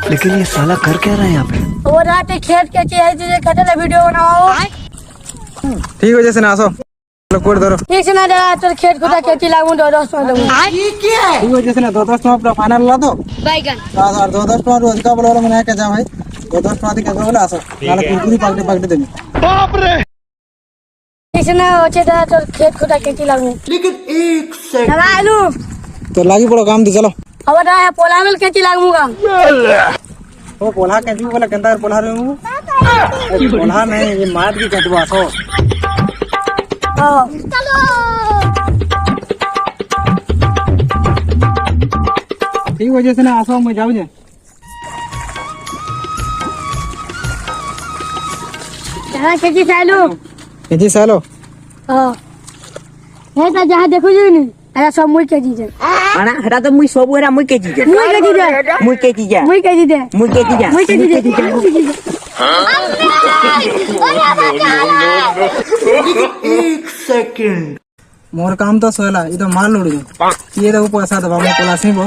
लेकिन ये साला कर क्या रहा है यहाँ पे? वो रात खेत के चाहिए कटल वीडियो बनाओ। ठीक हो जैसे ना आसो कोड धरो ठीक से ना दादा तोर खेत खुदा खेती लागू 10 टका दूंगा। ठीक हो जैसे ना 10 टका पूरा फाइनल ला दो बैगन 10 टका रोज का बोलो मैंने क्या जा भाई 10 टका दी कैसे बोला आसो नाले कुरकुरी पार्टी पार्टी देनी बाप रे। ठीक से ना होचे दादा तोर खेत खुदा खेती लागू। लेकिन एक सेकंड दादा आलू तो लागी पड़ो काम दी चलो अब दादा पोला में खेती लागूगा। ओ पोला कैसी बोला केंदा पोला रे पोला नहीं ये मार की कटवा आसो हां चलो ठीक हो जैसे ना आसो मैं जाऊ जे दादा खेती चालू केजी सालो हां हे ता जहां देखो जो नहीं अरे सब मुई खेती दे आना हटा तो मुई सब हेरा मुई केजी जा मुई खेती दे मुई केजी जा मुई खेती दे मुई केजी जा मुई खेती दे एक सेकंड मोर काम तो सोला ये तो मार लोड़ गयो ये तो पैसा दबा मैं पोला से वो